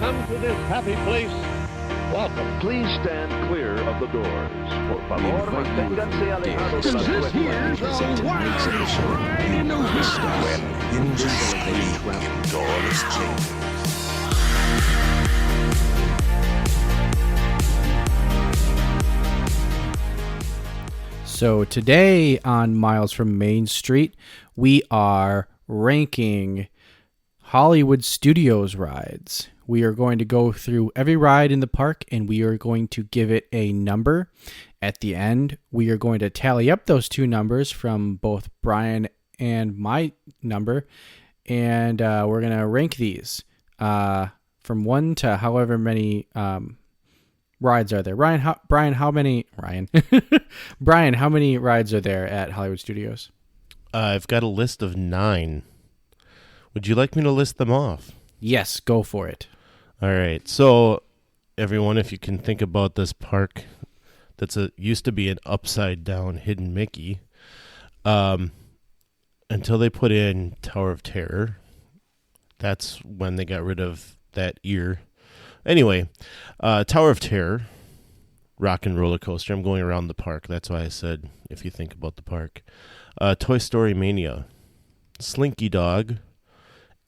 come to this happy place, welcome. Please stand clear of the doors. Por favor, manténganse alejados de las This here's a wild ride in the woods. When invisible doors change. So today on Miles from Main Street, we are ranking Hollywood Studios rides. We are going to go through every ride in the park and we are going to give it a number. At the end, we are going to tally up those two numbers from both Brian and my number, and we're going to rank these from 1 to however many rides are there. Brian, how many Brian, how many rides are there at Hollywood Studios? I've got a list of 9. Would you like me to list them off? Yes, go for it. All right. So, everyone, if you can think about this park used to be an upside-down hidden Mickey, until they put in Tower of Terror. That's when they got rid of that ear. Anyway, Tower of Terror, Rock and Roller Coaster. I'm going around the park. That's why I said, if you think about the park. Toy Story Mania, Slinky Dog,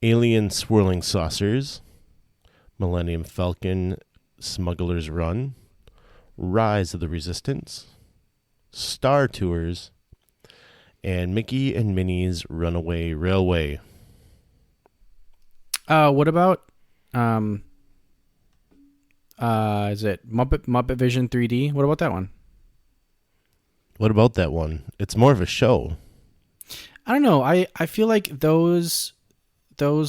Alien Swirling Saucers, Millennium Falcon, Smuggler's Run, Rise of the Resistance, Star Tours, and Mickey and Minnie's Runaway Railway. What about is it Muppet Vision 3D? What about that one? What about that one? It's more of a show. I don't know. I feel like those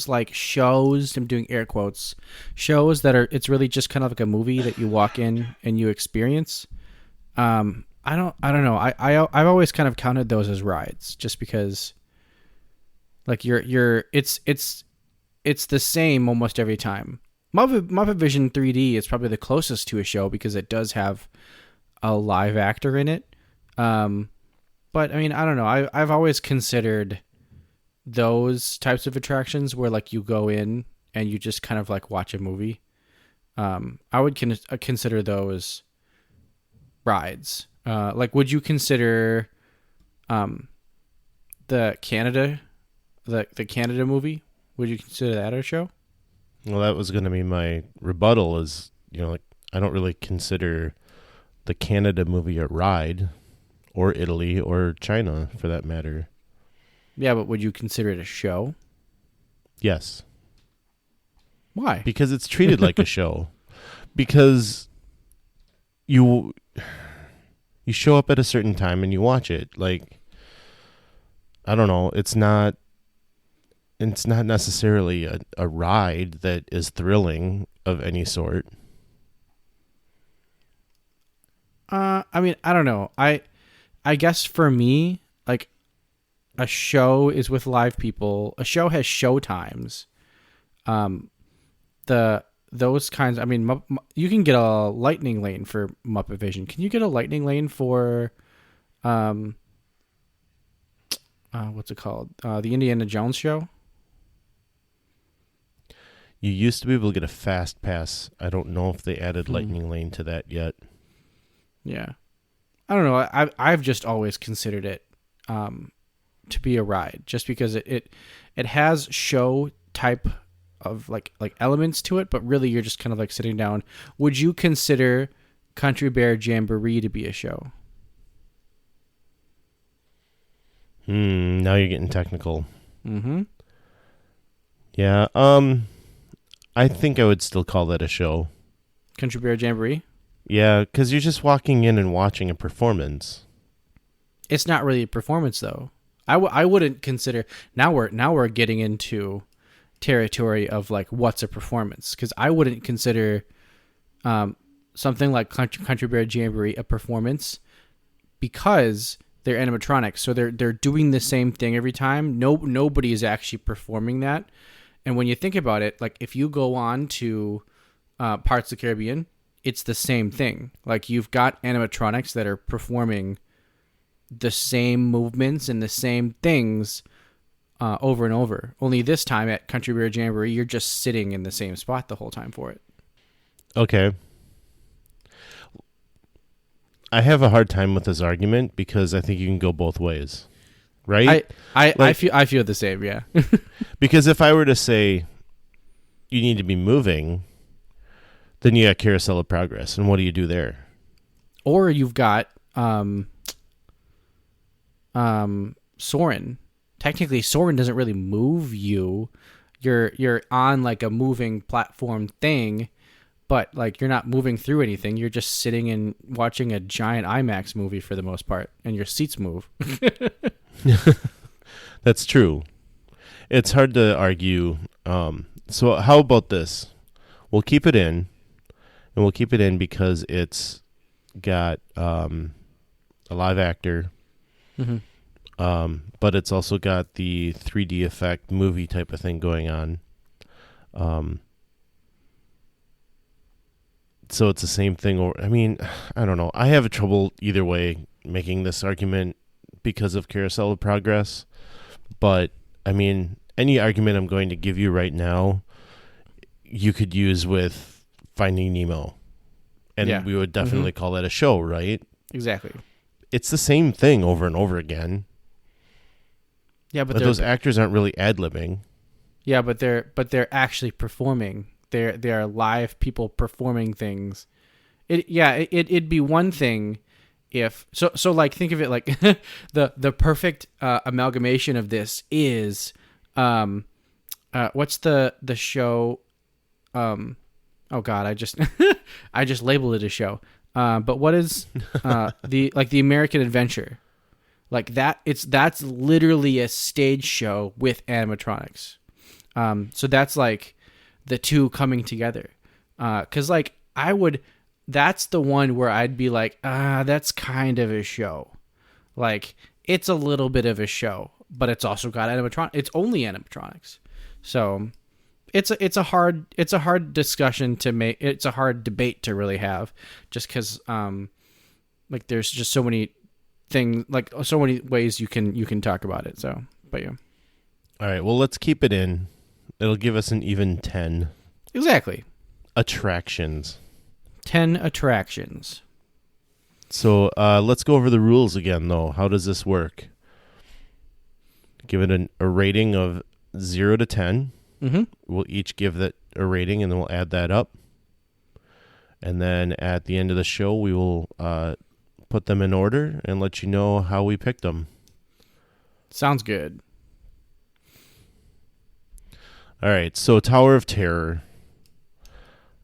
like shows, I'm doing air quotes, shows that are, it's really just kind of like a movie that you walk in and you experience. I don't know. I've always kind of counted those as rides just because like it's the same almost every time. Muppet Vision 3D is probably the closest to a show because it does have a live actor in it. But I mean, I don't know. I've always considered those types of attractions where like you go in and you just kind of like watch a movie. I would consider those rides. Like, would you consider the Canada movie? Would you consider that a show? Well, that was going to be my rebuttal is, like, I don't really consider the Canada movie a ride, or Italy, or China, for that matter. Yeah, but would you consider it a show? Yes. Why? Because it's treated like a show. Because you show up at a certain time and you watch it. Like, I don't know, it's not necessarily a ride that is thrilling of any sort. I mean, I don't know. I guess for me, like, a show is with live people. A show has show times. Those kinds. I mean, you can get a lightning lane for Muppet Vision. Can you get a lightning lane for, what's it called? The Indiana Jones show. You used to be able to get a fast pass. I don't know if they added lightning lane to that yet. Yeah, I don't know. I've just always considered it to be a ride, just because it has show type of like elements to it, but really you're just kind of like sitting down. Would you consider Country Bear Jamboree to be a show? Now you're getting technical. Mm-hmm. Yeah. I think I would still call that a show. Country Bear Jamboree? Yeah, because you're just walking in and watching a performance. It's not really a performance, though. I wouldn't consider. Now we're getting into territory of like what's a performance, because I wouldn't consider something like Country Bear Jamboree a performance because they're animatronics, so they're doing the same thing every time. Nobody is actually performing that. And when you think about it, like if you go on to Parts of the Caribbean, it's the same thing. Like you've got animatronics that are performing the same movements and the same things over and over. Only this time at Country Bear Jamboree, you're just sitting in the same spot the whole time for it. Okay. I have a hard time with this argument because I think you can go both ways, right? I feel the same, yeah. Because if I were to say you need to be moving, then you got Carousel of Progress, and what do you do there? Or you've got Soarin'. Technically, Soarin' doesn't really move you. You're on like a moving platform thing, but like you're not moving through anything. You're just sitting and watching a giant IMAX movie for the most part, and your seats move. That's true. It's hard to argue. So how about this? We'll keep it in, and we'll keep it in because it's got a live actor. Mm-hmm. But it's also got the 3D effect movie type of thing going on. So it's the same thing. I mean, I don't know. I have trouble either way making this argument because of Carousel of Progress. But, I mean, any argument I'm going to give you right now, you could use with Finding Nemo. And we would definitely call that a show, right? Exactly. It's the same thing over and over again. Yeah, but those actors aren't really ad-libbing. Yeah, but they're actually performing. They are live people performing things. It'd be one thing if so like think of it like the perfect amalgamation of this is what's the show oh god, I just I just labeled it a show. But what is the American Adventure? Like that's literally a stage show with animatronics. So that's like the two coming together. 'Cause like that's the one where I'd be like, that's kind of a show. Like it's a little bit of a show, but it's also got animatronics. It's only animatronics. So it's a hard discussion to make. It's a hard debate to really have just 'cause like there's just so many things, like so many ways you can talk about it. So, but yeah. All right. Well, let's keep it in. It'll give us an even 10. Exactly. Attractions. 10 attractions. So let's go over the rules again, though. How does this work? Give it a rating of 0 to 10. Mm-hmm. We'll each give that a rating, and then we'll add that up. And then at the end of the show, we will put them in order and let you know how we picked them. Sounds good. All right, so Tower of Terror.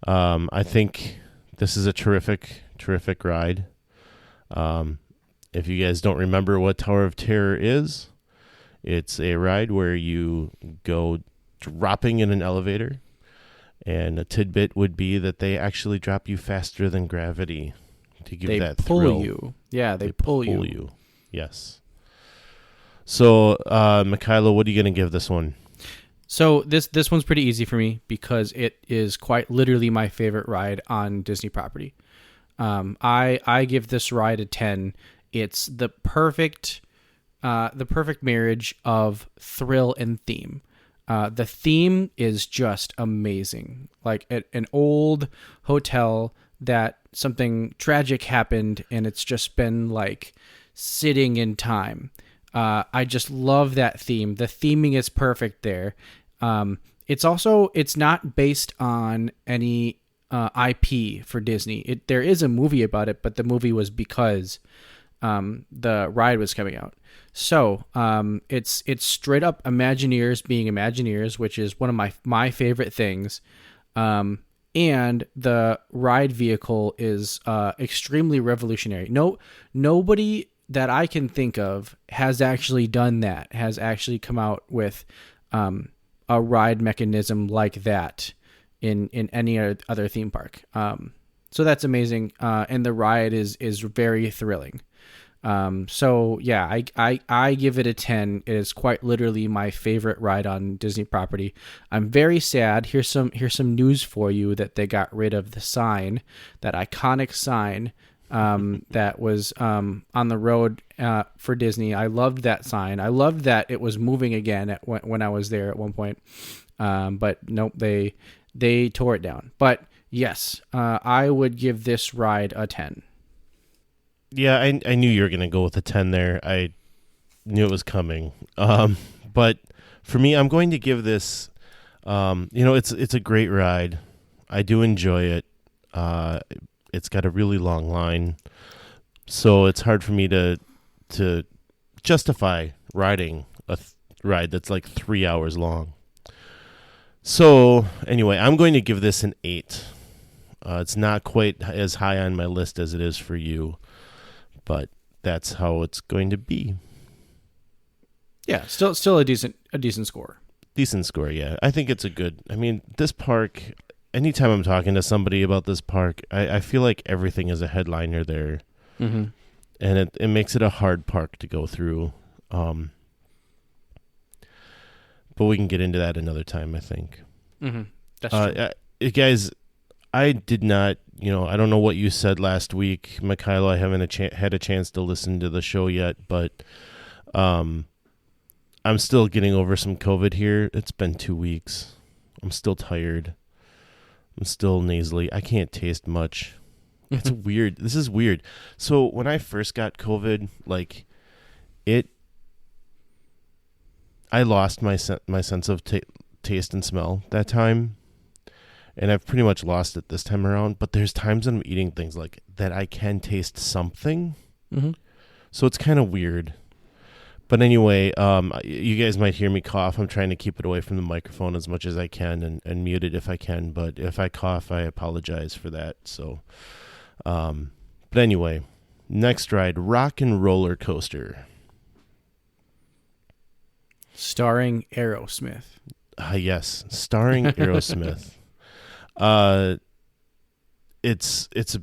I think this is a terrific ride. If you guys don't remember what Tower of Terror is, it's a ride where you go dropping in an elevator, and a tidbit would be that they actually drop you faster than gravity to give that thrill. They pull you. Yeah, they pull you. Yes. So, Mikhailo, what are you going to give this one? So this one's pretty easy for me because it is quite literally my favorite ride on Disney property. I give this ride a 10. It's the perfect marriage of thrill and theme. The theme is just amazing. Like at an old hotel that something tragic happened and it's just been like sitting in time. I just love that theme. The theming is perfect there. It's not based on any IP for Disney. There is a movie about it, but the movie was because the ride was coming out. So it's straight up Imagineers being Imagineers, which is one of my favorite things. And the ride vehicle is extremely revolutionary. Nobody that I can think of has actually done that, has actually come out with a ride mechanism like that in any other theme park. So that's amazing. And the ride is very thrilling. So yeah, I give it a 10. It is quite literally my favorite ride on Disney property. I'm very sad. Here's some news for you that they got rid of the sign, that iconic sign that was on the road for Disney. I loved that sign. I loved that it was moving again when I was there at one point. But nope, they tore it down. But yes, I would give this ride a 10. Yeah, I knew you were going to go with a 10 there. I knew it was coming. But for me, I'm going to give this, it's a great ride. I do enjoy it. It's got a really long line, so it's hard for me to justify riding a ride that's like 3 hours long. So anyway, I'm going to give this an 8. It's not quite as high on my list as it is for you, but that's how it's going to be. Yeah, still a decent score. Decent score, yeah. I think it's a good. I mean, this park. Anytime I'm talking to somebody about this park, I feel like everything is a headliner there, mm-hmm. and it makes it a hard park to go through. But we can get into that another time, I think. Mm-hmm. That's true. Guys, I did not. I don't know what you said last week, Mikhailo. I haven't had a chance to listen to the show yet, but I'm still getting over some COVID here. It's been 2 weeks. I'm still tired. I'm still nasally. I can't taste much. It's weird. This is weird. So when I first got COVID, I lost my sense of taste and smell that time, and I've pretty much lost it this time around. But there's times when I'm eating things like that I can taste something. Mm-hmm. So it's kind of weird. But anyway, you guys might hear me cough. I'm trying to keep it away from the microphone as much as I can and mute it if I can. But if I cough, I apologize for that. So, but anyway, next ride, Rock and Roller Coaster. Starring Aerosmith. Yes, starring Aerosmith. It's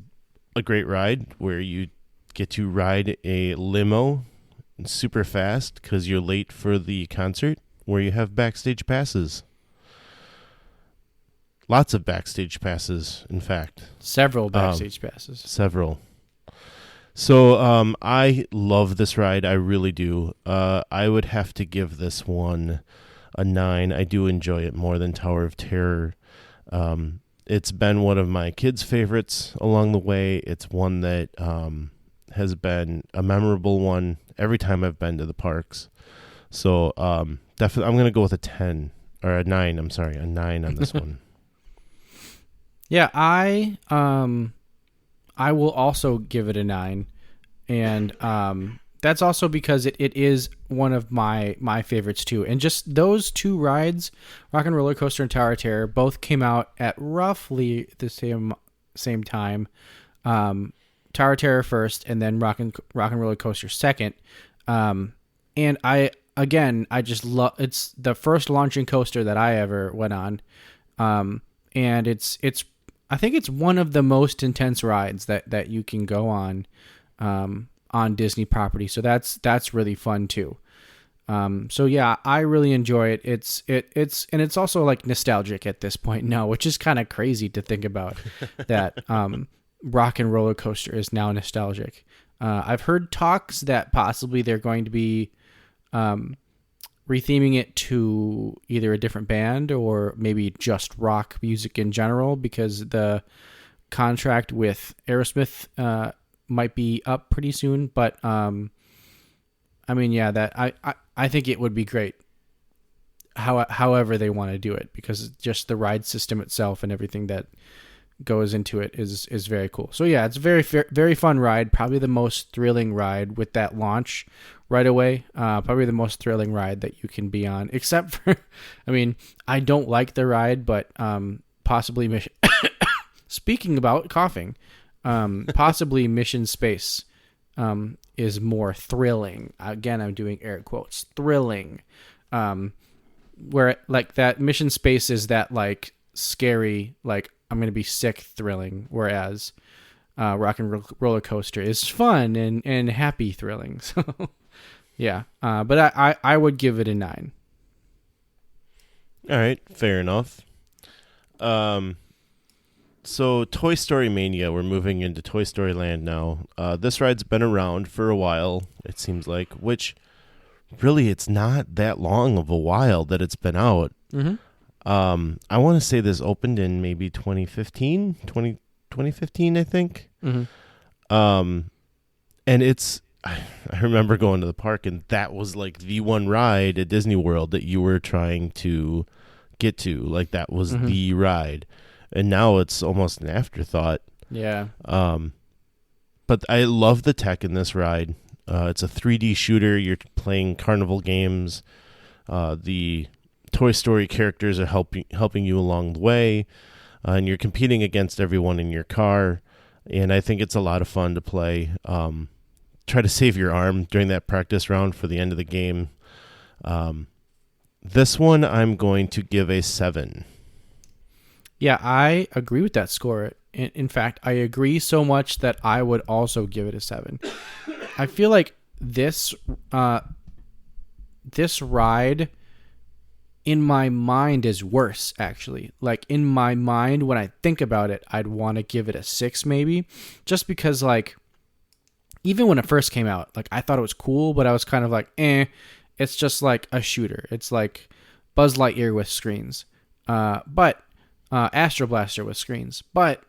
a great ride where you get to ride a limo super fast because you're late for the concert, where you have backstage passes. Lots of backstage passes, in fact. Several backstage passes. Several. So I love this ride. I really do. I would have to give this one a 9. I do enjoy it more than Tower of Terror. It's been one of my kids' favorites along the way. It's one that has been a memorable one every time I've been to the parks. So definitely, I'm going to go with a 10 or a 9. I'm sorry, a 9 on this one. Yeah, I will also give it a 9, and that's also because it is one of my favorites too. And just those two rides, Rock and Roller Coaster and Tower of Terror, both came out at roughly the same time. Tower of Terror first, and then Rock and Roller Coaster second. And I just love, it's the first launching coaster that I ever went on. And I think it's one of the most intense rides that you can go on Disney property. So that's really fun too. So yeah, I really enjoy it. It's also like nostalgic at this point now, which is kind of crazy to think about that, Rock and Roller Coaster is now nostalgic. I've heard talks that possibly they're going to be retheming it to either a different band or maybe just rock music in general, because the contract with Aerosmith might be up pretty soon. But I mean, yeah, that I think it would be great however they want to do it, because just the ride system itself and everything that goes into it is very cool. So yeah, it's a very fun ride. Probably the most thrilling ride with that launch right away. Probably the most thrilling ride that you can be on, except for, I mean, I don't like the ride, but possibly Mission. Speaking about coughing, possibly Mission Space is more thrilling. Again, I'm doing air quotes. Thrilling, where like that Mission Space is that like scary, like I'm going to be sick thrilling, whereas Rock and Roller Coaster is fun and happy thrilling. So, yeah. But I would give it a 9. All right. Fair enough. So Toy Story Mania, we're moving into Toy Story Land now. This ride's been around for a while, it seems like, which really it's not that long of a while that it's been out. Mm-hmm. I want to say this opened in maybe 2015, I think. Mm-hmm. And I remember going to the park, and that was like the one ride at Disney World that you were trying to get to. Like that was the ride. And now it's almost an afterthought. Yeah. But I love the tech in this ride. It's a 3D shooter. You're playing carnival games. The Toy Story characters are helping you along the way. And you're competing against everyone in your car. And I think it's a lot of fun to play. Try to save your arm during that practice round for the end of the game. This one I'm going to give a 7. Yeah, I agree with that score. In fact, I agree so much that I would also give it a 7. I feel like this ride in my mind is worse, actually. Like in my mind, when I think about it, I'd want to give it a 6 maybe, just because like even when it first came out, like I thought it was cool, but I was kind of like, it's just like a shooter. It's like Buzz Lightyear with screens. But Astro Blaster with screens. But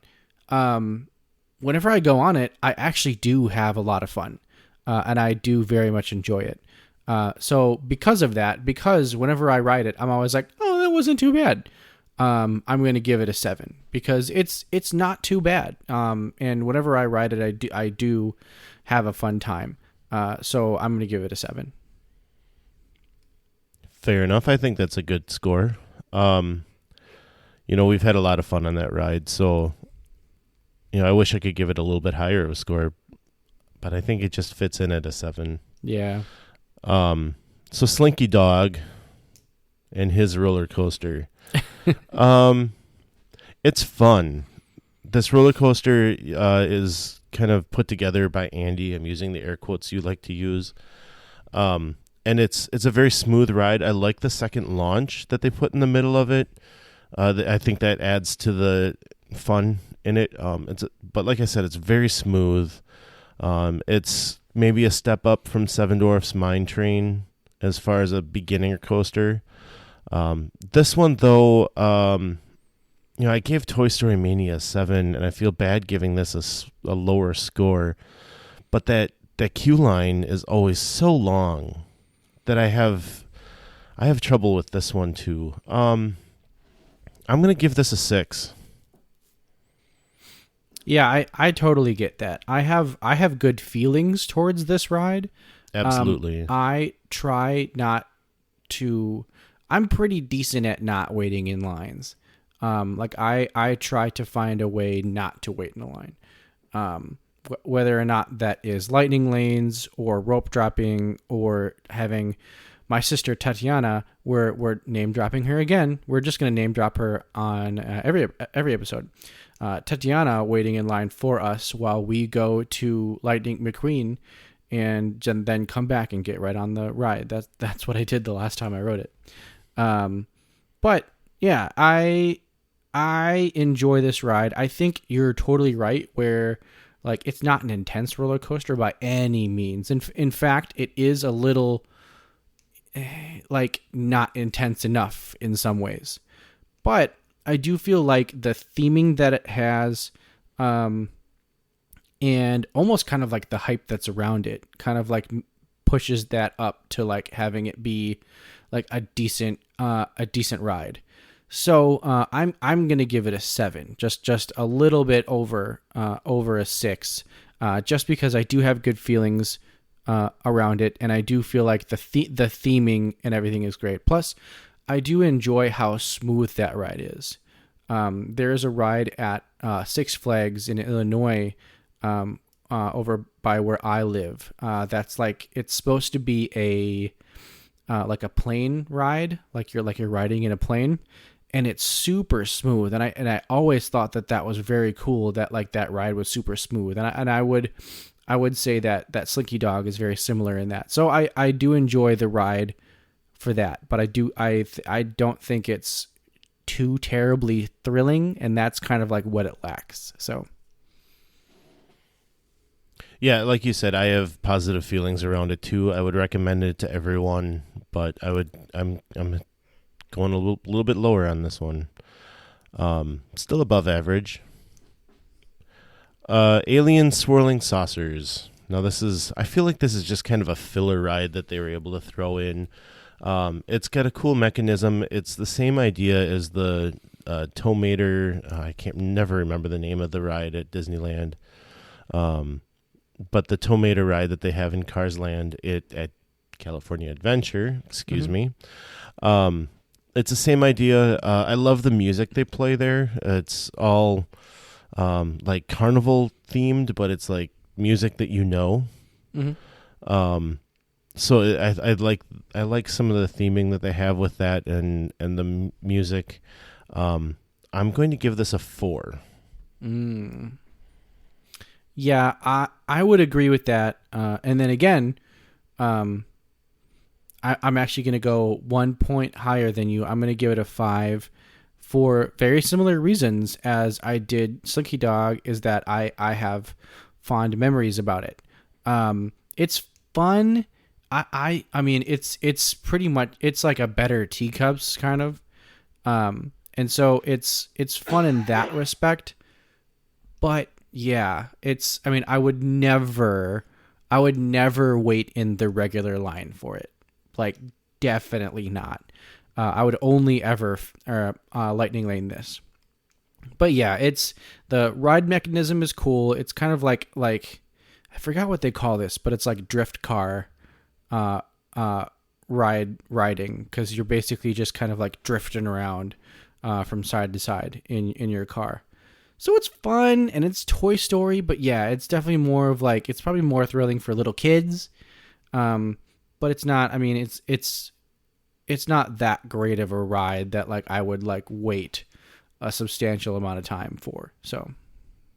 whenever I go on it, I actually do have a lot of fun. And I do very much enjoy it. So because of that, because whenever I ride it, I'm always like, oh, that wasn't too bad. I'm going to give it a 7 because it's not too bad. And whenever I ride it, I do have a fun time. So I'm going to give it a 7. Fair enough. I think that's a good score. We've had a lot of fun on that ride, so I wish I could give it a little bit higher of a score, but I think it just fits in at a 7. Yeah. So Slinky Dog and his roller coaster. It's fun. This roller coaster is kind of put together by Andy. I'm using the air quotes you like to use. And it's a very smooth ride. I like the second launch that they put in the middle of it. I think that adds to the fun in it. But like I said, it's very smooth. It's maybe a step up from Seven Dwarfs Mine Train as far as a beginner coaster. This one, though, I gave Toy Story Mania a 7, and I feel bad giving this a lower score. But that queue line is always so long that I have trouble with this one too. I'm going to give this a 6. Yeah, I totally get that. I have good feelings towards this ride. Absolutely. I try not to. I'm pretty decent at not waiting in lines. I try to find a way not to wait in a line. Whether or not that is lightning lanes or rope dropping or having my sister Tatiana, we're name dropping her again. We're just going to name drop her on every episode. Tatiana waiting in line for us while we go to Lightning McQueen and then come back and get right on the ride. That's what I did the last time I rode it. But yeah, I enjoy this ride. I think you're totally right where like it's not an intense roller coaster by any means. In fact, it is a little like not intense enough in some ways. But I do feel like the theming that it has and almost kind of like the hype that's around it kind of like pushes that up to like having it be like a decent ride. So I'm gonna give it a 7, just a little bit over a 6, just because I do have good feelings around it, and I do feel like the theming and everything is great. Plus, I do enjoy how smooth that ride is. There is a ride at Six Flags in Illinois, over by where I live. That's like it's supposed to be a like a plane ride, like you're riding in a plane. And it's super smooth, and I always thought that was very cool. That like that ride was super smooth, and I would say that Slinky Dog is very similar in that. So I do enjoy the ride for that, but I don't think it's too terribly thrilling, and that's kind of like what it lacks. So Yeah, like you said, I have positive feelings around it too. I would recommend it to everyone, but I'm going a little bit lower on this one. Still above average. Alien Swirling Saucers. Now I feel like this is just kind of a filler ride that they were able to throw in. It's got a cool mechanism. It's the same idea as the Tow Mater. I never remember the name of the ride at Disneyland. But the Tow Mater ride that they have in Cars Land at California Adventure, excuse me. It's the same idea. I love the music they play there. It's all like carnival themed, but it's like music that you know. So I like some of the theming that they have with that and the music. I'm going to give this a 4. Yeah, I would agree with that. And then again, I'm actually going to go 1 point higher than you. I'm going to give it a 5 for very similar reasons as I did Slinky Dog, is that I have fond memories about it. It's fun. I mean, it's pretty much, it's like a better Teacups kind of. And so it's fun in that respect, but yeah, I would never wait in the regular line for it. Like, definitely not. I would only ever lightning lane this. But yeah, the ride mechanism is cool. It's kind of like I forgot what they call this, but it's like drift car riding, because you're basically just kind of like drifting around from side to side in your car. So it's fun and it's Toy Story, but yeah, it's definitely more of like, it's probably more thrilling for little kids. But it's not, I mean, it's not that great of a ride that like I would like wait a substantial amount of time for. So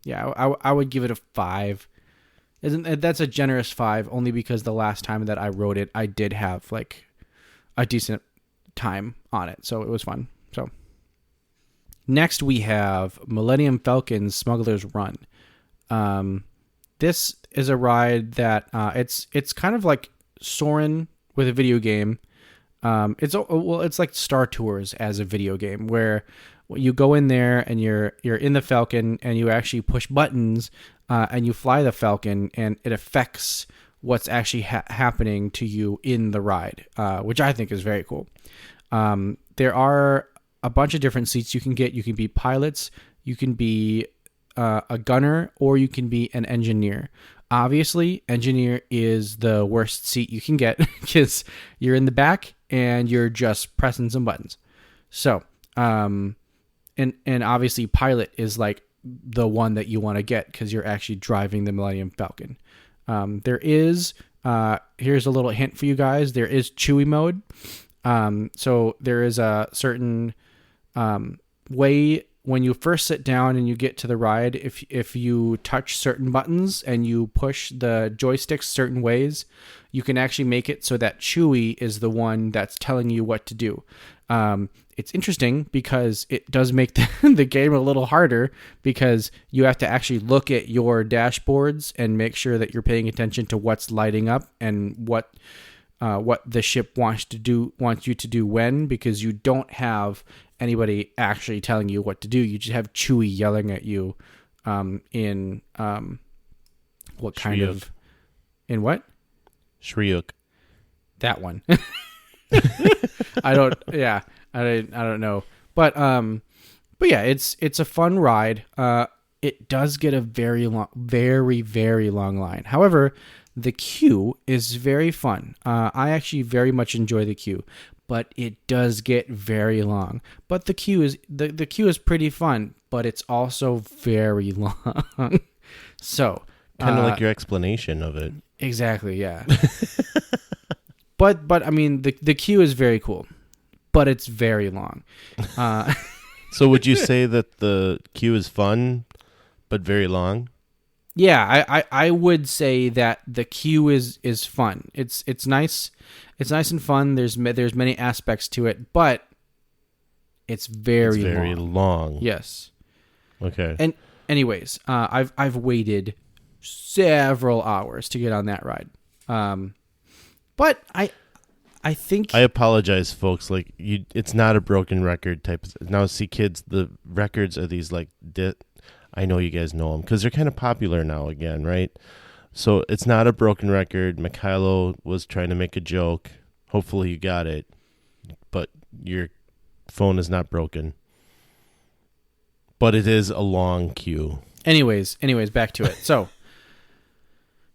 yeah, I would give it a 5. That's a generous 5, only because the last time that I rode it, I did have like a decent time on it. So it was fun. So next we have Millennium Falcon's Smuggler's Run. This is a ride that it's kind of like Soarin' with a video game. It's like Star Tours as a video game, where you go in there and you're in the Falcon and you actually push buttons and you fly the Falcon, and it affects what's actually happening to you in the ride, which I think is very cool. There are a bunch of different seats you can get. You can be pilots, you can be a gunner, or you can be an engineer. Obviously, engineer is the worst seat you can get because you're in the back and you're just pressing some buttons. So, and obviously pilot is like the one that you want to get because you're actually driving the Millennium Falcon. There is, here's a little hint for you guys. There is Chewie mode. So there is a certain way when you first sit down and you get to the ride, if you touch certain buttons and you push the joysticks certain ways, you can actually make it so that Chewie is the one that's telling you what to do. It's interesting because it does make the game a little harder, because you have to actually look at your dashboards and make sure that you're paying attention to what's lighting up and what the ship wants you to do when, because you don't have anybody actually telling you what to do. You just have Chewie yelling at you in what kind Shriuk. of... In what? Shriuk. That one. I don't know. But yeah, it's a fun ride. It does get a very long, very, very long line. However, the queue is very fun. I actually very much enjoy the queue, but it does get very long. But the queue is pretty fun, but it's also very long. So Kind of like your explanation of it. Exactly, yeah. But I mean, the queue is very cool, but it's very long. So would you say that the queue is fun, but very long? Yeah, I would say that the queue is fun. It's nice. It's nice and fun. There's many aspects to it, but It's very long. Yes. Okay. And anyways, I've waited several hours to get on that ride. But I think I apologize, folks. Like it's not a broken record type. Now, see, kids, the records are these like. I know you guys know them because they're kind of popular now again, right? So it's not a broken record. Mikhailo was trying to make a joke. Hopefully you got it, but your phone is not broken. But it is a long queue. Anyways, back to it. So,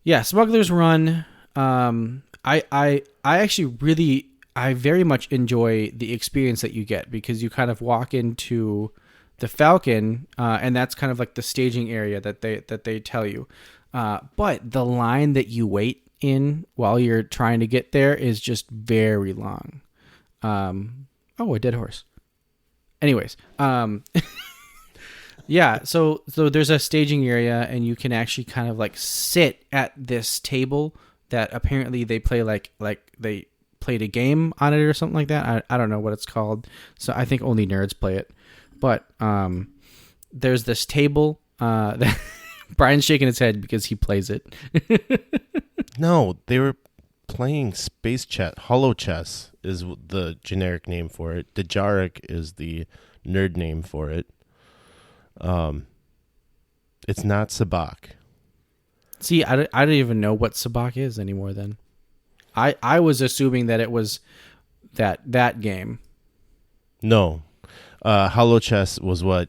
yeah, Smuggler's Run. I actually I very much enjoy the experience that you get because you kind of walk into the Falcon, and that's kind of like the staging area that they tell you. But the line that you wait in while you're trying to get there is just very long. A dead horse. Anyways, yeah. So there's a staging area, and you can actually kind of like sit at this table that apparently they play like they played a game on it or something like that. I don't know what it's called. So I think only nerds play it. But there's this table that Brian's shaking his head because he plays it. No, they were playing space chess. Hollow chess is the generic name for it. Dejaric is the nerd name for it. It's not Sabak. See, I don't even know what Sabak is anymore then. I was assuming that it was that game. No. Hollow chess was what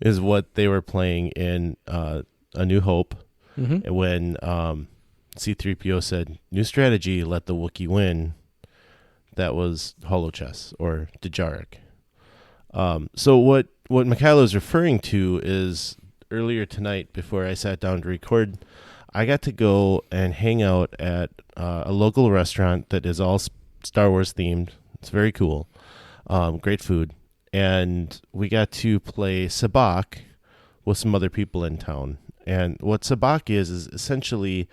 is what they were playing in A New Hope when C-3PO said, "New strategy, let the Wookiee win." That was Hollow chess or Dejaric. So what Mikhailo is referring to is earlier tonight before I sat down to record, I got to go and hang out at a local restaurant that is all Star Wars themed. It's very cool. Great food. And we got to play Sabak with some other people in town. And what Sabak is essentially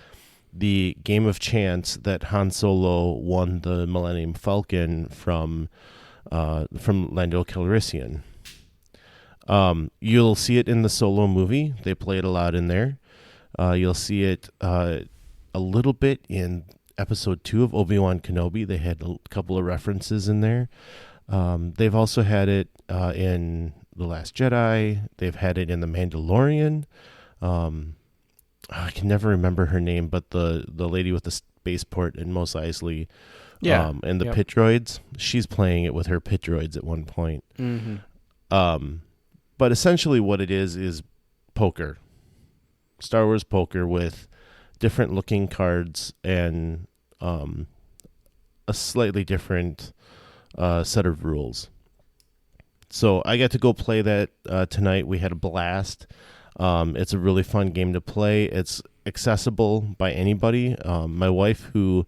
the game of chance that Han Solo won the Millennium Falcon from Lando Calrissian. You'll see it in the Solo movie. They play it a lot in there. You'll see it a little bit in episode 2 of Obi-Wan Kenobi. They had a couple of references in there. They've also had it in The Last Jedi. They've had it in The Mandalorian. I can never remember her name, but the lady with the spaceport in Mos Eisley, and the pit droids. She's playing it with her pit droids at one point. Mm-hmm. But essentially what it is poker. Star Wars poker with different looking cards and a slightly different set of rules. So I got to go play that tonight. We had a blast. It's a really fun game to play. It's accessible by anybody. My wife, who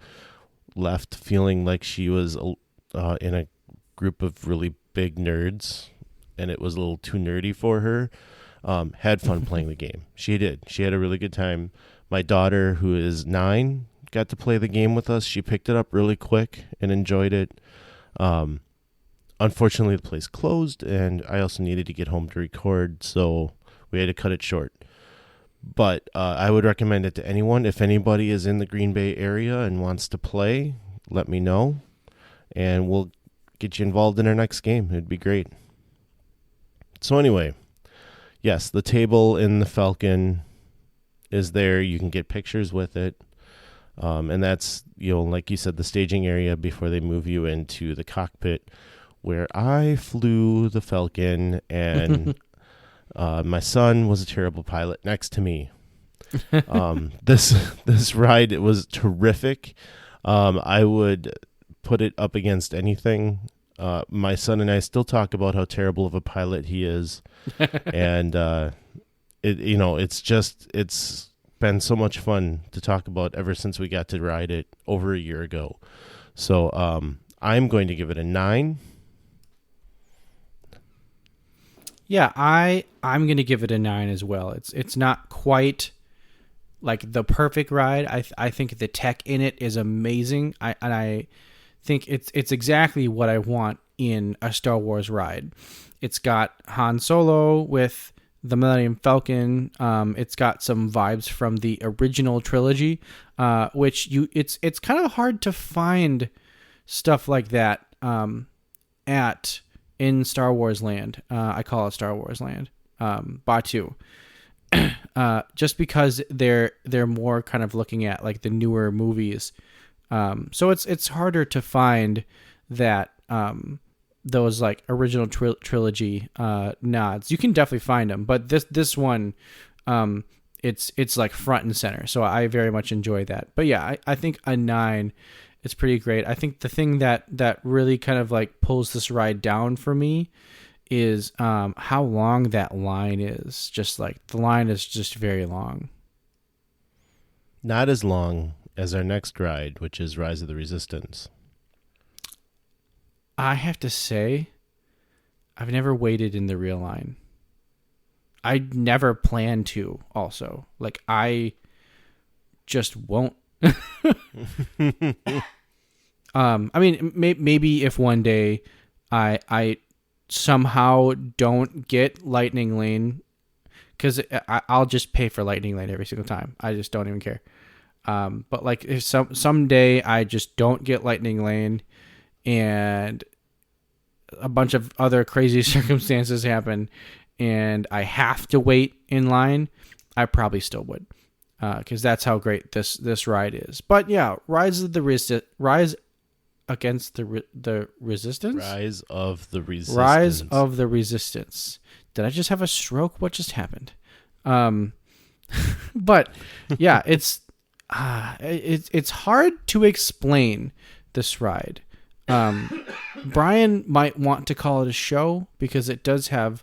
left feeling like she was in a group of really big nerds and it was a little too nerdy for her, had fun playing the game. She did. She had a really good time. My daughter, who is 9, got to play the game with us. She picked it up really quick and enjoyed it. Unfortunately, the place closed, and I also needed to get home to record, so we had to cut it short. But I would recommend it to anyone. If anybody is in the Green Bay area and wants to play, let me know, and we'll get you involved in our next game. It'd be great. So anyway, yes, the table in the Falcon is there. You can get pictures with it. And that's, like you said, the staging area before they move you into the cockpit where I flew the Falcon and my son was a terrible pilot next to me. This ride, it was terrific. I would put it up against anything. My son and I still talk about how terrible of a pilot he is. And, it's been so much fun to talk about ever since we got to ride it over a year ago. So I'm going to give it a 9. Yeah, I'm going to give it a 9 as well. It's not quite like the perfect ride. I think the tech in it is amazing. I think it's exactly what I want in a Star Wars ride. It's got Han Solo with the Millennium Falcon. It's got some vibes from the original trilogy, which it's kind of hard to find stuff like that in Star Wars Land. I call it Star Wars Land, Batuu. Just because they're more kind of looking at like the newer movies, so it's harder to find that those like original trilogy nods. You can definitely find them, but this one, it's like front and center. So I very much enjoy that. But yeah, I think a 9 is pretty great. I think the thing that really kind of like pulls this ride down for me is how long that line is. Just like the line is just very long. Not as long as our next ride, which is Rise of the Resistance. I have to say, I've never waited in the real line. I never plan to also. Like, I just won't. I mean, maybe if one day I somehow don't get Lightning Lane, because I'll just pay for Lightning Lane every single time. I just don't even care. But like if someday I just don't get Lightning Lane and a bunch of other crazy circumstances happen and I have to wait in line, I probably still would, because that's how great this ride is. But yeah, Rise of the Resistance. Rise of the Resistance. Did I just have a stroke? What just happened? But yeah, it's hard to explain this ride. Brian might want to call it a show because it does have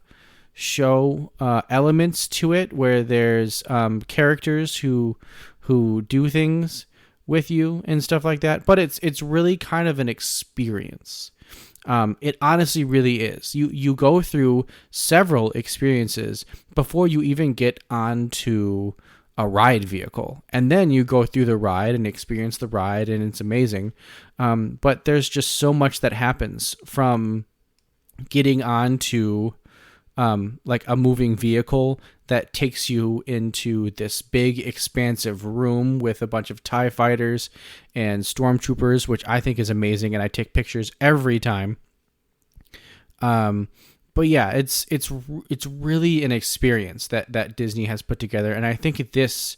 show elements to it, where there's characters who do things with you and stuff like that. But it's really kind of an experience. It honestly really is. You go through several experiences before you even get onto a ride vehicle, and then you go through the ride and experience the ride, and it's amazing. But there's just so much that happens from getting onto like a moving vehicle that takes you into this big expansive room with a bunch of TIE fighters and stormtroopers, which I think is amazing, and I take pictures every time. But yeah, it's really an experience that Disney has put together, and I think this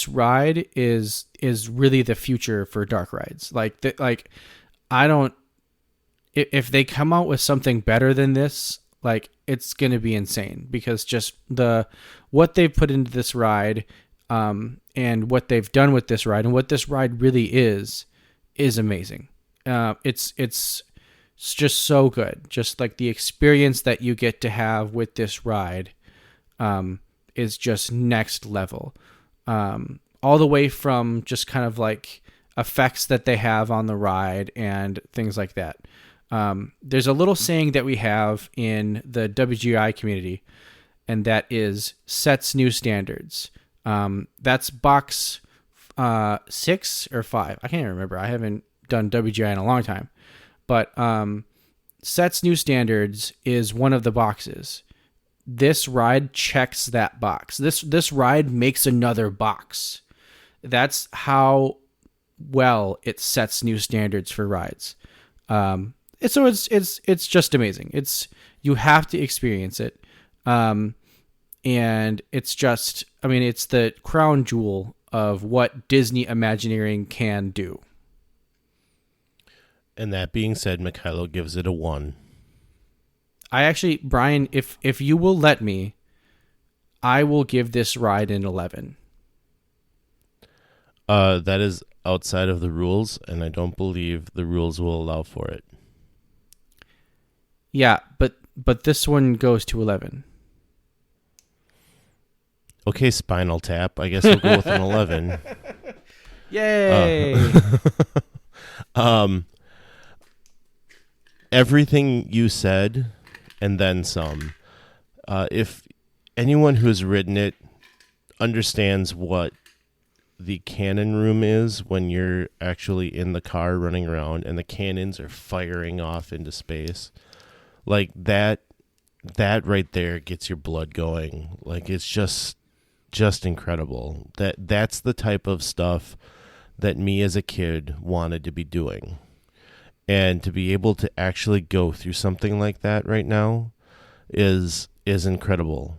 ride is really the future for dark rides. If they come out with something better than this, like, it's gonna be insane, because just what they've put into this ride, and what they've done with this ride, and what this ride really is amazing. It's just so good. Just like the experience that you get to have with this ride is just next level. All the way from just kind of like effects that they have on the ride and things like that. There's a little saying that we have in the WGI community, and that is sets new standards. That's box 6 or 5. I can't even remember. I haven't done WGI in a long time. But sets new standards is one of the boxes. This ride checks that box. This ride makes another box. That's how well it sets new standards for rides. So it's just amazing. You have to experience it. And it's just, I mean, it's the crown jewel of what Disney Imagineering can do. And that being said, Mikhailo gives it a 1. I actually, Brian, if you will let me, I will give this ride an 11. That is outside of the rules, and I don't believe the rules will allow for it. Yeah, but this one goes to 11. Okay, Spinal Tap. I guess we'll go with an 11. Yay! Everything you said, and then some. If anyone who's ridden it understands what the cannon room is when you're actually in the car running around and the cannons are firing off into space. Like that right there gets your blood going. Like it's just incredible. That's the type of stuff that me as a kid wanted to be doing. And to be able to actually go through something like that right now is incredible.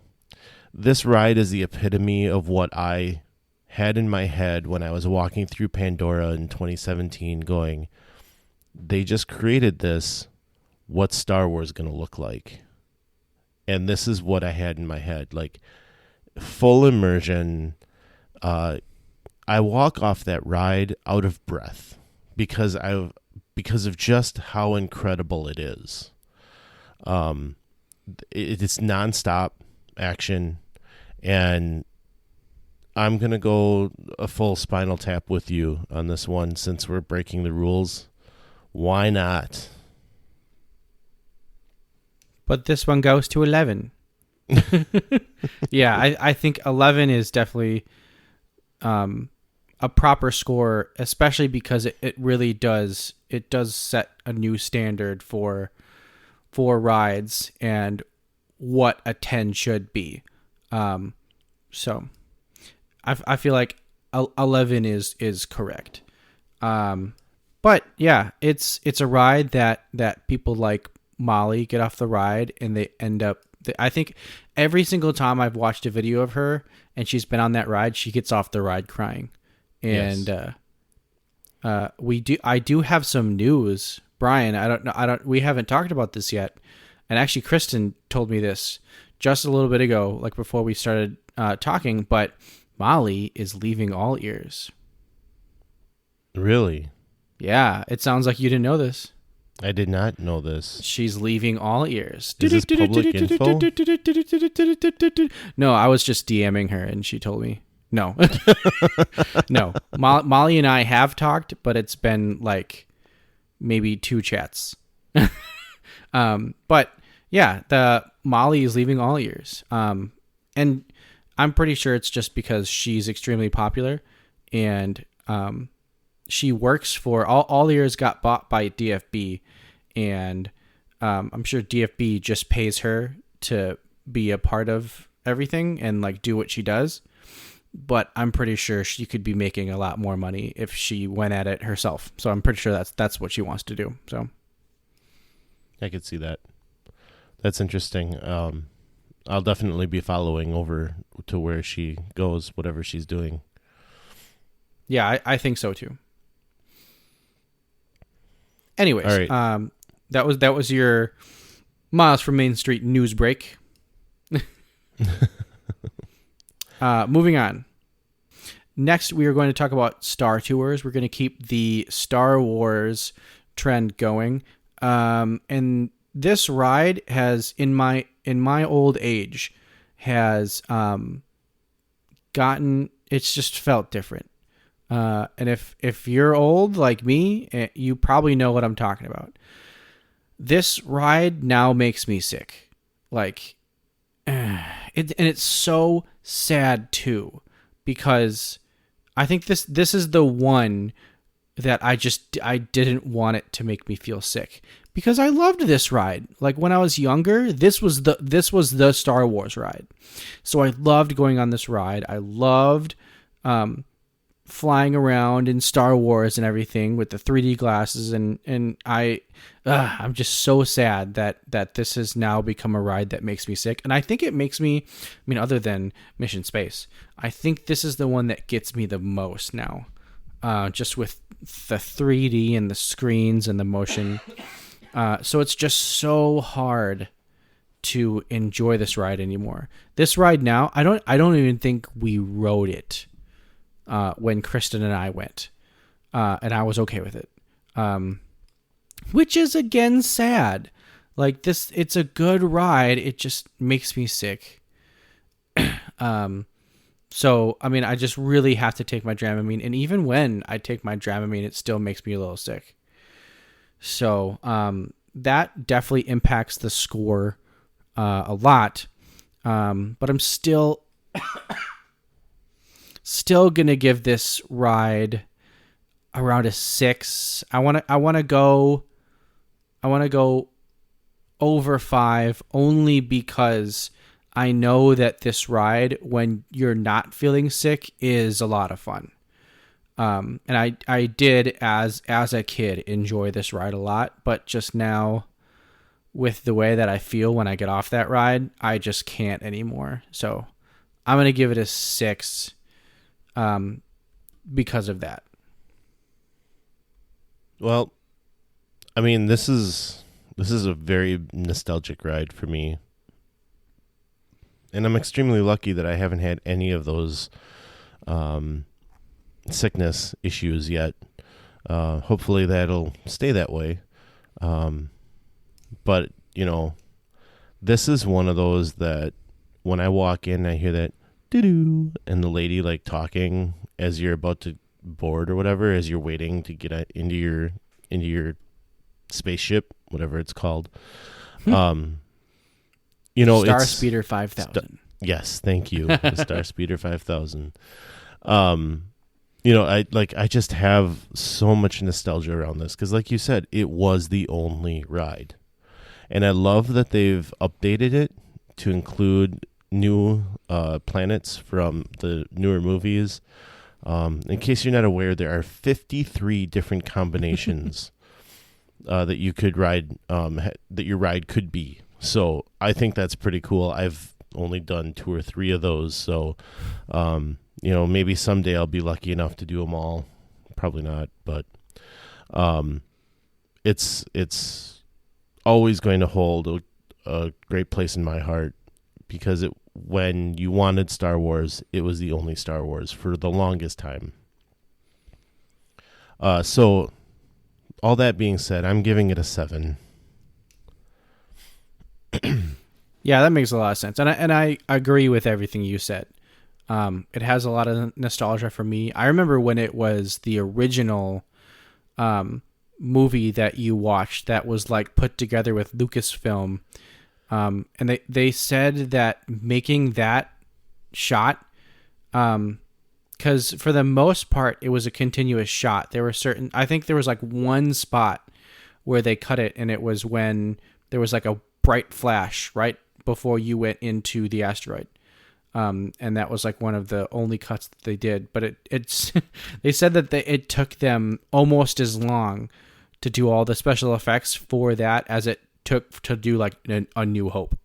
This ride is the epitome of what I had in my head when I was walking through Pandora in 2017 going, they just created this. What's Star Wars going to look like? And this is what I had in my head. Like, full immersion. I walk off that ride out of breath because of just how incredible it is. It's nonstop action, and I'm gonna go a full Spinal Tap with you on this one since we're breaking the rules. Why not? But this one goes to 11. Yeah, I think 11 is definitely a proper score, especially because it really does set a new standard for rides and what a 10 should be. So I feel like 11 is correct. But yeah, it's a ride that people like Molly get off the ride and they end up. I think every single time I've watched a video of her and she's been on that ride, she gets off the ride crying. And yes. I do have some news, Brian. We haven't talked about this yet. And actually, Kristen told me this just a little bit ago, like before we started talking. But Molly is leaving all ears. Really? Yeah. It sounds like you didn't know this. I did not know this. She's leaving all ears. Is this public info? No, I was just DMing her and she told me. No. No. Molly and I have talked, but it's been like maybe 2 chats. But yeah, the Molly is leaving all ears. And I'm pretty sure it's just because she's extremely popular and she works for all ears got bought by DFB, and I'm sure DFB just pays her to be a part of everything and like do what she does. But I'm pretty sure she could be making a lot more money if she went at it herself. So I'm pretty sure that's what she wants to do. So I could see that. That's interesting. I'll definitely be following over to where she goes, whatever she's doing. Yeah, I think so too. Anyways, all right. That was your Miles from Main Street news break. Moving on. Next, we are going to talk about Star Tours. We're going to keep the Star Wars trend going. And this ride has, in my old age, has gotten. It's just felt different. And if you're old like me, you probably know what I'm talking about. This ride now makes me sick. Like, and it's so sad too, because I think this is the one that I didn't want it to make me feel sick, because I loved this ride. Like when I was younger, this was the Star Wars ride. So I loved going on this ride. I loved flying around in Star Wars and everything with the 3D glasses, and I'm just so sad that this has now become a ride that makes me sick. And I think it makes me, other than Mission Space, I think this is the one that gets me the most now, just with the 3D and the screens and the motion. So it's just so hard to enjoy this ride anymore. This ride now, I don't even think we rode it when Kristen and I went, and I was okay with it, which is again sad. Like this, it's a good ride. It just makes me sick. So I just really have to take my Dramamine, and even when I take my Dramamine, it still makes me a little sick. So that definitely impacts the score a lot. But I'm still still gonna give this ride around a 6. I wanna go over 5 only because I know that this ride, when you're not feeling sick, is a lot of fun. And I did as a kid enjoy this ride a lot, but just now with the way that I feel when I get off that ride, I just can't anymore. So I'm gonna give it a 6 because of that. Well, I mean, this is a very nostalgic ride for me. And I'm extremely lucky that I haven't had any of those sickness issues yet. Hopefully that'll stay that way. But, this is one of those that when I walk in, I hear that doo-doo, and the lady like talking as you're about to board or whatever, as you're waiting to get into your spaceship, whatever it's called. Star it's Speeder 5000. Yes, thank you. The Star Speeder 5000. I just have so much nostalgia around this because, like you said, it was the only ride. And I love that they've updated it to include new planets from the newer movies. In case you're not aware, there are 53 different combinations that you could ride, that your ride could be. So I think that's pretty cool. I've only done 2 or 3 of those. So, maybe someday I'll be lucky enough to do them all. Probably not, but it's always going to hold a great place in my heart because when you wanted Star Wars, it was the only Star Wars for the longest time. So all that being said, I'm giving it a 7. Yeah, that makes a lot of sense. And I agree with everything you said. It has a lot of nostalgia for me. I remember when it was the original movie that you watched that was like put together with Lucasfilm. And they said that making that shot, because for the most part, it was a continuous shot. There were I think there was like one spot where they cut it, and it was when there was like a bright flash right before you went into the asteroid. And that was like one of the only cuts that they did. But it's they said that it took them almost as long to do all the special effects for that as it took to do like a New Hope.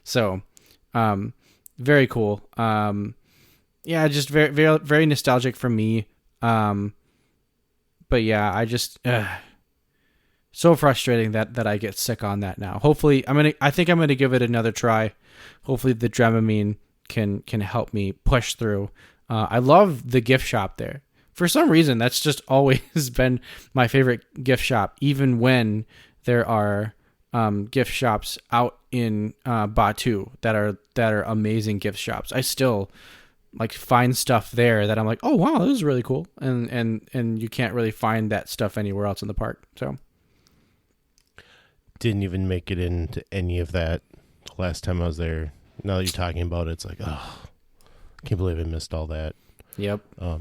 So, very cool. Yeah, just very, very, very nostalgic for me. But yeah, I just so frustrating that I get sick on that now. Hopefully, I think I'm gonna give it another try. Hopefully, the Dramamine can help me push through. I love the gift shop there. For some reason, that's just always been my favorite gift shop, even when there are gift shops out in Batu that are amazing gift shops. I still like find stuff there that I'm like, oh wow, this is really cool, and you can't really find that stuff anywhere else in the park. So didn't even make it into any of that last time I was there. Now that you're talking about it, it's like, oh, I can't believe I missed all that. Yep.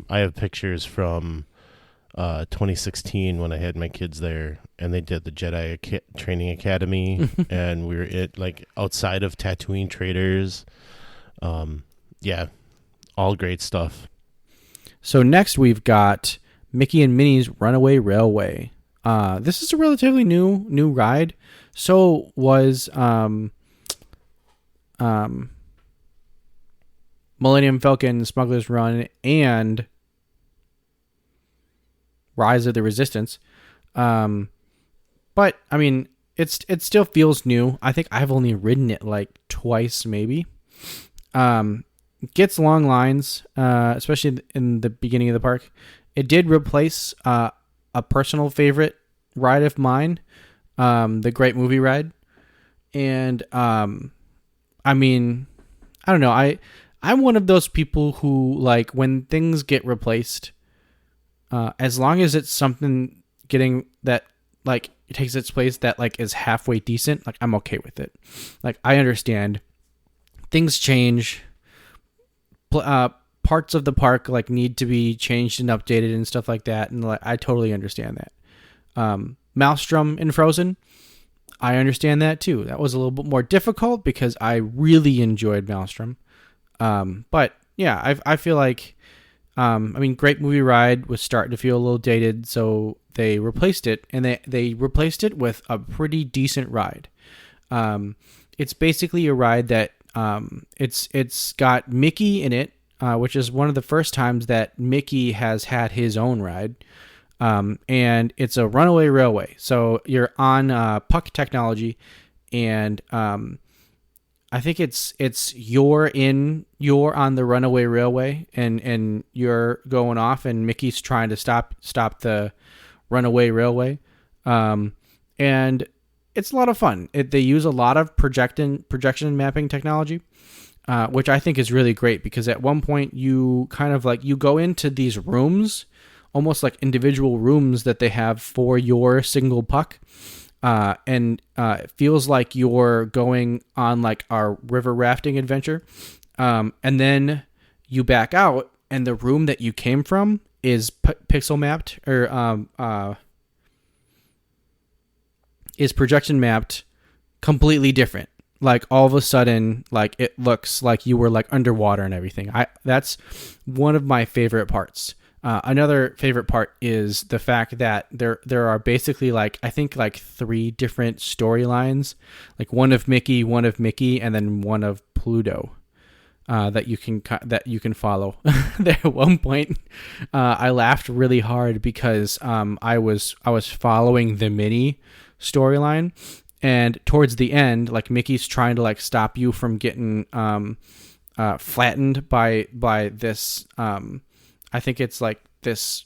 I have pictures from 2016 when I had my kids there, and they did the Jedi Training Academy, and we were outside of Tatooine Traders. Yeah, all great stuff. So next we've got Mickey and Minnie's Runaway Railway. This is a relatively new ride. So was Millennium Falcon, Smuggler's Run, and Rise of the Resistance. But I mean, it still feels new. I think I've only ridden it like twice, maybe. Gets long lines, especially in the beginning of the park. It did replace a personal favorite ride of mine, the Great Movie Ride. And I mean, I don't know. I'm one of those people who, like, when things get replaced, as long as it's something getting that, like, it takes its place that, like, is halfway decent, like, I'm okay with it. Like, I understand things change, parts of the park like need to be changed and updated and stuff like that, and like I totally understand that. Maelstrom in Frozen, I understand that too. That was a little bit more difficult because I really enjoyed Maelstrom. But yeah, I feel like, I mean, Great Movie Ride was starting to feel a little dated, so they replaced it, and they replaced it with a pretty decent ride. It's basically a ride that it's got Mickey in it, which is one of the first times that Mickey has had his own ride. And it's a runaway railway. So you're on puck technology, and I think it's you're on the runaway railway, and you're going off, and Mickey's trying to stop the runaway railway. And it's a lot of fun. They use a lot of projection mapping technology, which I think is really great, because at one point you kind of like you go into these rooms, almost like individual rooms that they have for your single puck. And it feels like you're going on like our river rafting adventure. And then you back out, and the room that you came from is pixel mapped, or is projection mapped completely different. Like all of a sudden, like it looks like you were like underwater and everything. That's one of my favorite parts. Another favorite part is the fact that there are basically like, I think like 3 different storylines, like one of Mickey, and then one of Pluto, that you can follow. There at one point, I laughed really hard because I was following the Minnie storyline, and towards the end, like Mickey's trying to like stop you from getting flattened by this. I think it's like this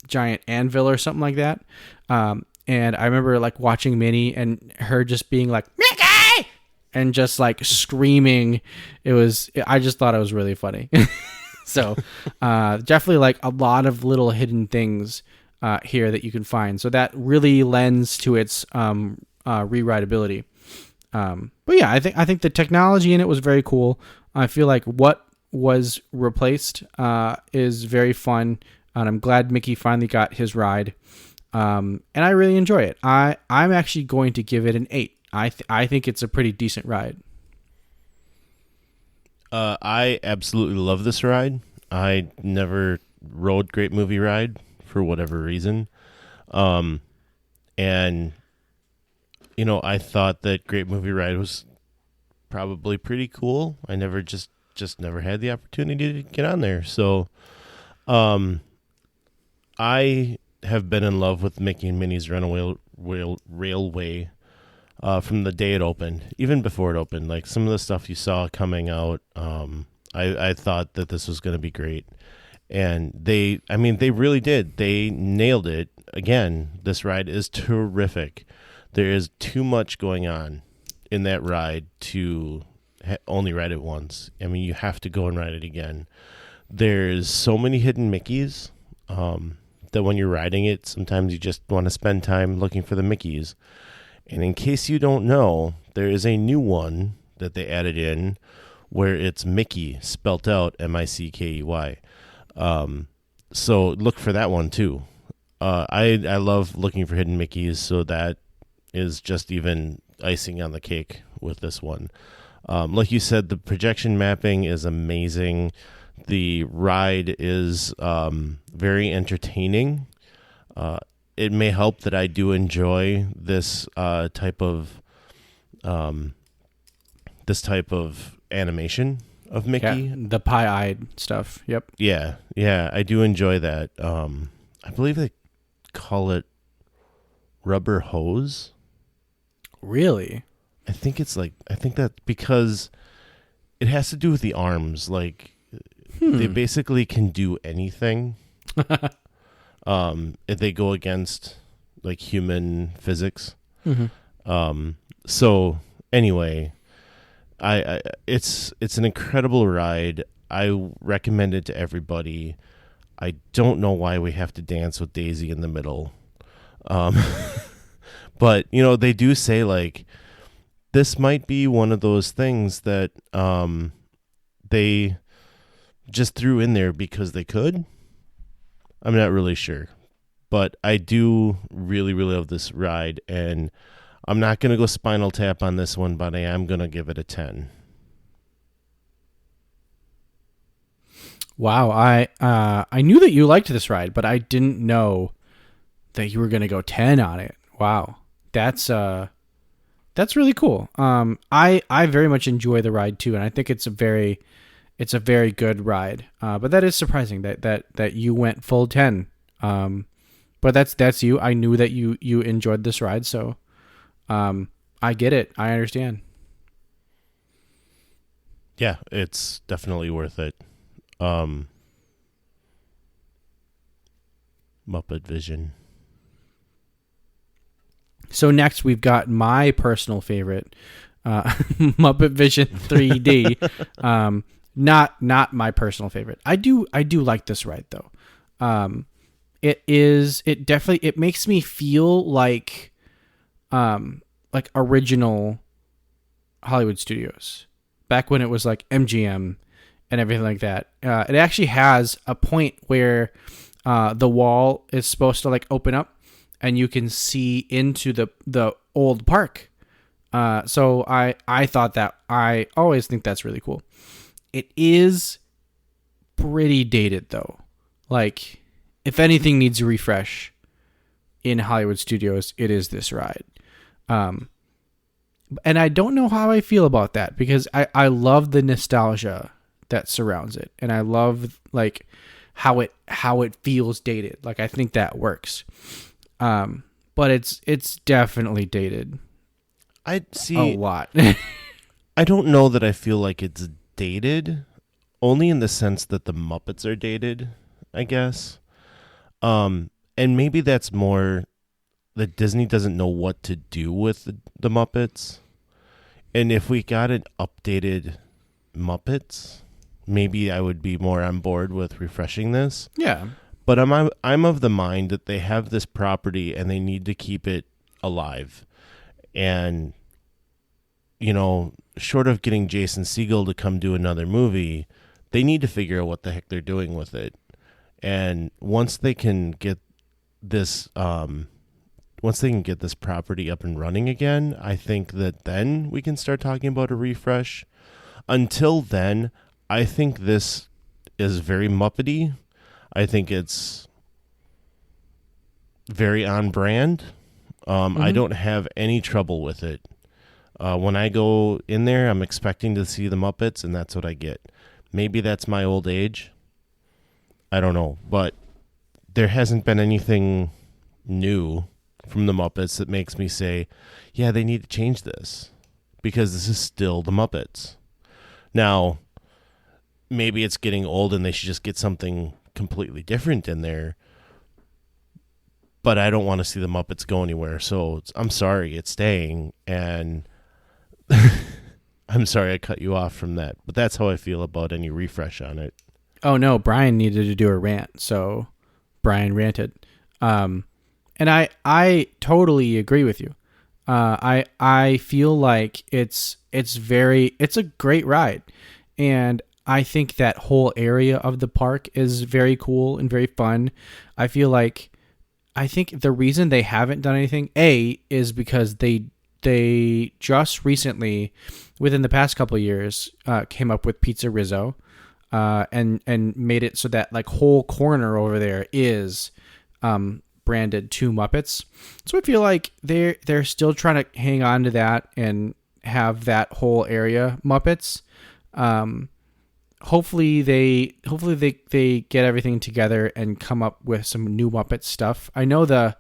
giant anvil or something like that. And I remember like watching Minnie and her just being like, Mickey! And just like screaming. I just thought it was really funny. So definitely like a lot of little hidden things here that you can find. So that really lends to its rewritability. But yeah, I think the technology in it was very cool. I feel like what was replaced is very fun, and I'm glad Mickey finally got his ride, and I really enjoy it. I'm actually going to give it an 8. I think it's a pretty decent ride. I absolutely love this ride. I never rode Great Movie Ride for whatever reason, and I thought that Great Movie Ride was probably pretty cool. I never just never had the opportunity to get on there. So I have been in love with Mickey and Minnie's Runaway Railway from the day it opened, even before it opened. Like some of the stuff you saw coming out, I thought that this was going to be great. And they really did. They nailed it. Again, this ride is terrific. There is too much going on in that ride to only ride it once. I mean, you have to go and ride it again. There's so many hidden Mickeys that when you're riding it, sometimes you just want to spend time looking for the Mickeys. And in case you don't know, there is a new one that they added in where it's Mickey spelt out Mickey. So look for that one too. I love looking for hidden Mickeys, so that is just even icing on the cake with this one. Like you said, the projection mapping is amazing. The ride is very entertaining. It may help that I do enjoy this type of animation of Mickey. Yeah, the pie-eyed stuff. Yep. Yeah, I do enjoy that. I believe they call it rubber hose. Really? I think that because it has to do with the arms. Like they basically can do anything. If they go against like human physics. Mm-hmm. So anyway, it's an incredible ride. I recommend it to everybody. I don't know why we have to dance with Daisy in the middle. But they do say like this might be one of those things that they just threw in there because they could. I'm not really sure. But I do really, really love this ride, and I'm not going to go Spinal Tap on this one, but I am going to give it a 10. Wow, I knew that you liked this ride, but I didn't know that you were going to go 10 on it. Wow. That's really cool. I very much enjoy the ride too, and I think it's a very good ride. But that is surprising that you went full 10. But that's you. I knew that you enjoyed this ride, so I get it. I understand. Yeah, it's definitely worth it. Muppet Vision. So next we've got my personal favorite, Muppet Vision 3D. Not my personal favorite. I do like this ride though. It makes me feel like original Hollywood Studios back when it was like MGM and everything like that. It actually has a point where the wall is supposed to like open up and you can see into the old park. So I thought that, I always think that's really cool. It is pretty dated though. Like, if anything needs a refresh in Hollywood Studios, it is this ride. And I don't know how I feel about that, because I love the nostalgia that surrounds it, and I love like how it feels dated. Like, I think that works. But it's definitely dated. I see a lot. I don't know that I feel like it's dated, only in the sense that the Muppets are dated, I guess. And maybe that's more that Disney doesn't know what to do with the Muppets. And if we got an updated Muppets, maybe I would be more on board with refreshing this. Yeah. But I'm of the mind that they have this property and they need to keep it alive. And, you know, short of getting Jason Segel to come do another movie, they need to figure out what the heck they're doing with it. And once they can get this property up and running again, I think that then we can start talking about a refresh. Until then, I think this is very Muppety. I think it's very on brand. I don't have any trouble with it. When I go in there, I'm expecting to see the Muppets, and that's what I get. Maybe that's my old age. I don't know. But there hasn't been anything new from the Muppets that makes me say, yeah, they need to change this, because this is still the Muppets. Now, maybe it's getting old and they should just get something completely different in there. But I don't want to see the Muppets go anywhere. So I'm sorry, it's staying. And I'm sorry I cut you off from that. But that's how I feel about any refresh on it. Oh, no, Brian needed to do a rant. So Brian ranted. And I totally agree with you. I feel like it's a great ride. And I think that whole area of the park is very cool and very fun. I think the reason they haven't done anything, is because they just recently, within the past couple of years, came up with Pizza Rizzo, and made it so that like whole corner over there is branded to Muppets. So I feel like they're still trying to hang on to that and have that whole area Muppets. Hopefully they get everything together and come up with some new Muppet stuff. I know the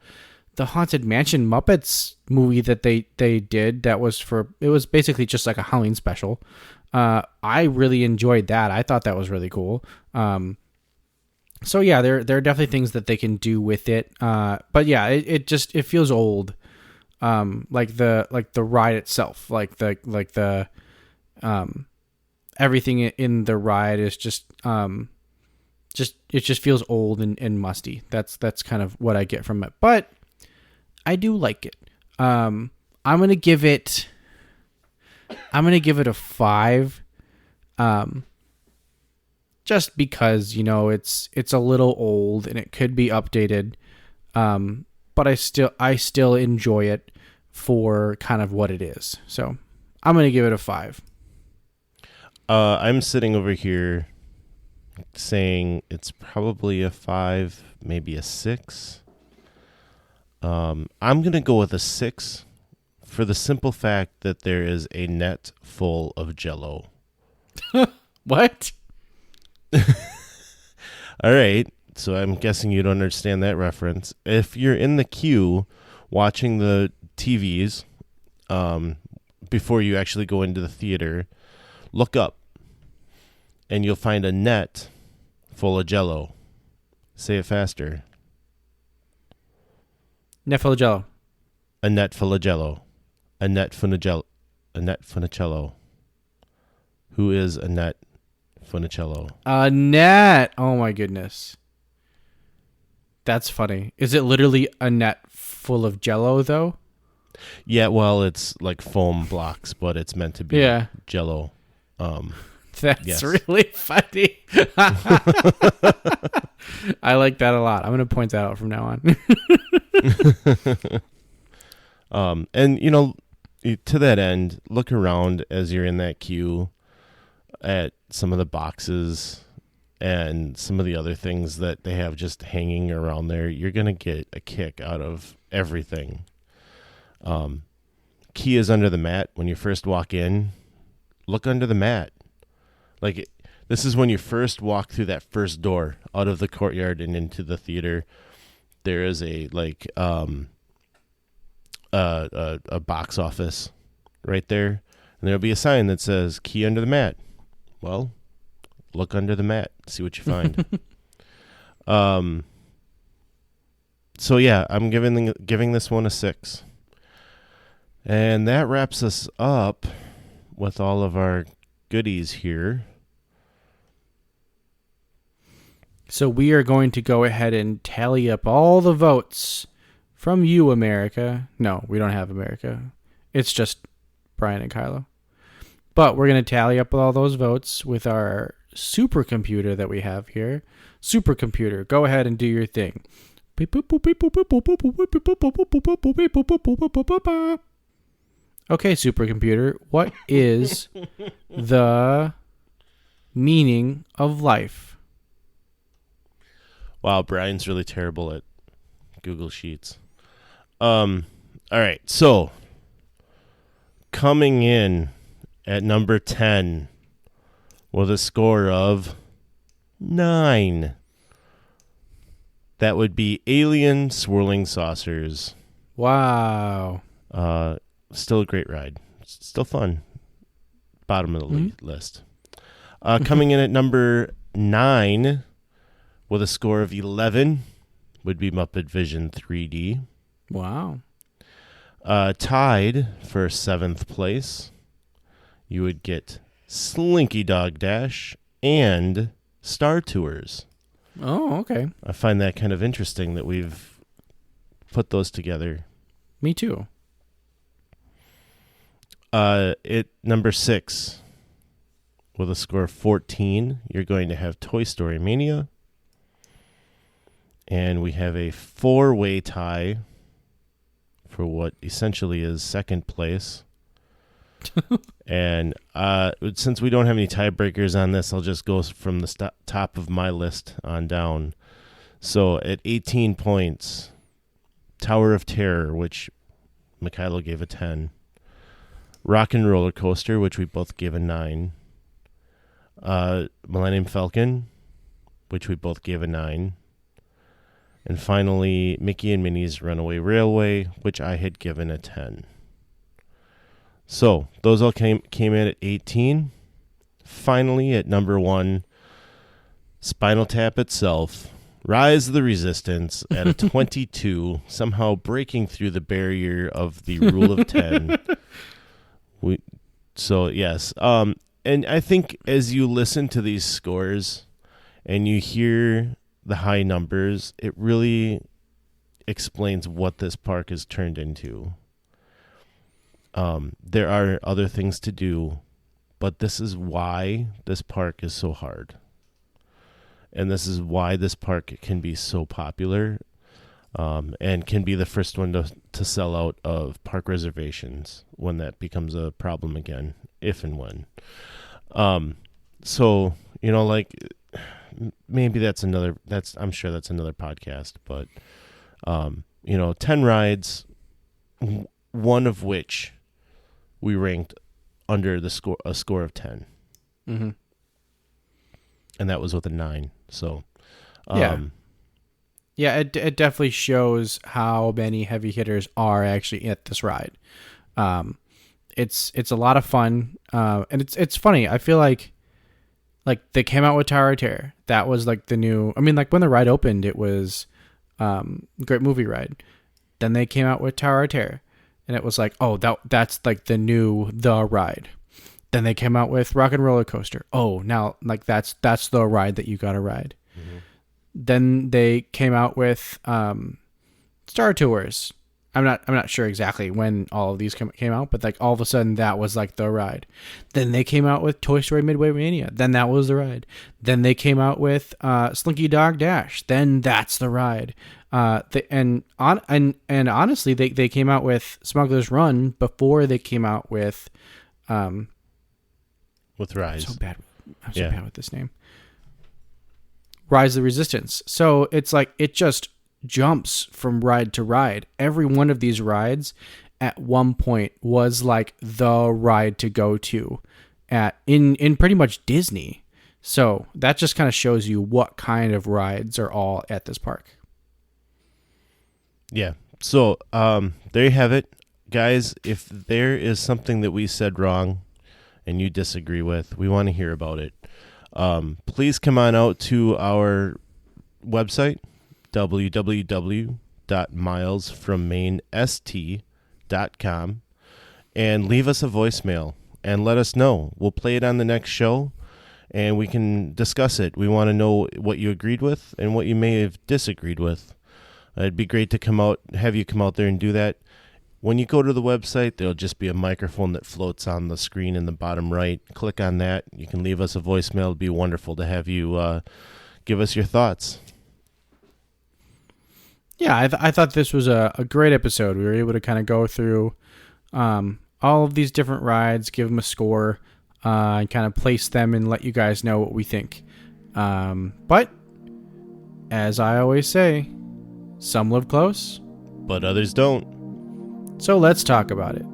Haunted Mansion Muppets movie that they did, it was basically just like a Halloween special. I really enjoyed that. I thought that was really cool. So yeah, there are definitely things that they can do with it. But yeah, it feels old. Like the ride itself, like the everything in the ride is just it just feels old and musty. That's kind of what I get from it. But I do like it. I'm gonna give it a 5. just because, it's a little old and it could be updated. But I still enjoy it for kind of what it is. So I'm going to give it a 5. I'm sitting over here saying it's probably a 5, maybe a 6. I'm going to go with a 6 for the simple fact that there is a net full of Jell-O. What? All right. So I'm guessing you don't understand that reference. If you're in the queue watching the TVs before you actually go into the theater, look up and you'll find a net full of Jell-O. Say it faster. Net full of Jell-O. A net full of Jell-O. A net full of Jell-O. A net Funicello. Who is Annette Funicello? Annette. Oh my goodness. That's funny. Is it literally a net full of Jell-O though? Yeah, well, it's like foam blocks, but it's meant to be Jell-O. That's really funny. I like that a lot. I'm going to point that out from now on. And, to that end, look around as you're in that queue at some of the boxes and some of the other things that they have just hanging around there. You're going to get a kick out of everything. Key is under the mat. When you first walk in, look under the mat. Like, this is when you first walk through that first door out of the courtyard and into the theater. There is a box office right there, and there'll be a sign that says "Key under the mat." Well, look under the mat, see what you find. So yeah, I'm giving this one a 6, and that wraps us up with all of our goodies here. So we are going to go ahead and tally up all the votes from you, America. No, we don't have America. It's just Brian and Kylo. But we're going to tally up all those votes with our supercomputer that we have here. Supercomputer, go ahead and do your thing. Okay, supercomputer, what is the meaning of life? Wow, Brian's really terrible at Google Sheets. All right, so coming in at number 10 with a score of 9. That would be Alien Swirling Saucers. Wow. Still a great ride. Still fun. Bottom of the list. Coming in at number 9 with a score of 11 would be Muppet Vision 3D. Wow. Tied for 7th place, you would get Slinky Dog Dash and Star Tours. Oh, okay. I find that kind of interesting that we've put those together. Me too. At number 6, with a score of 14, you're going to have Toy Story Mania. And we have a 4-way tie for what essentially is 2nd place. And since we don't have any tiebreakers on this, I'll just go from the top of my list on down. So at 18 points, Tower of Terror, which Mikhailo gave a 10. Rock and Roller Coaster, which we both gave a 9. Millennium Falcon, which we both gave a 9. And finally, Mickey and Minnie's Runaway Railway, which I had given a 10. So, those all came in at 18. Finally, at number 1, Spinal Tap itself, Rise of the Resistance at a 22, somehow breaking through the barrier of the rule of 10. Yes. And I think as you listen to these scores and you hear the high numbers, it really explains what this park has turned into. There are other things to do, but this is why this park is so hard. and this is why this park can be so popular, and can be the first one to sell out of park reservations when that becomes a problem again, if and when. So, like, maybe I'm sure that's another podcast, but, 10 rides, one of which we ranked under a score of 10. Mm-hmm. And that was with a 9. So, yeah, it definitely shows how many heavy hitters are actually at this ride. It's a lot of fun, and it's funny. I feel like they came out with Tower of Terror. That was like the new. I mean, like when the ride opened, it was great movie ride. Then they came out with Tower of Terror, and it was like, oh, that's like the ride. Then they came out with Rock and Roller Coaster. Oh, now like that's the ride that you got to ride. Mm-hmm. Then they came out with Star Tours. I'm not sure exactly when all of these came out, but like all of a sudden that was like the ride. Then they came out with Toy Story Midway Mania. Then that was the ride. Then they came out with Slinky Dog Dash. Then that's the ride. And honestly, they came out with Smuggler's Run before they came out with Rise. I'm so bad with this name. Rise of the Resistance. So it's like it just jumps from ride to ride. Every one of these rides at one point was like the ride to go to in pretty much Disney. So that just kind of shows you what kind of rides are all at this park. Yeah. So there you have it, guys. If there is something that we said wrong and you disagree with, we want to hear about it. Please come on out to our website, www.milesfrommaineST.com, and leave us a voicemail and let us know. We'll play it on the next show and we can discuss it. We want to know what you agreed with and what you may have disagreed with. It'd be great to have you come out there and do that. When you go to the website, there'll just be a microphone that floats on the screen in the bottom right. Click on that. You can leave us a voicemail. It'd be wonderful to have you give us your thoughts. Yeah, I thought this was a great episode. We were able to kind of go through all of these different rides, give them a score, and kind of place them and let you guys know what we think. But, as I always say, some live close, but others don't. So let's talk about it.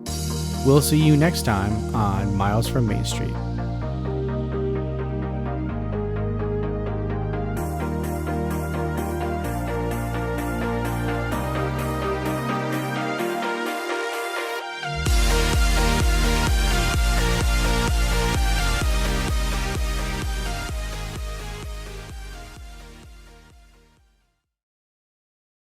We'll see you next time on Miles from Main Street.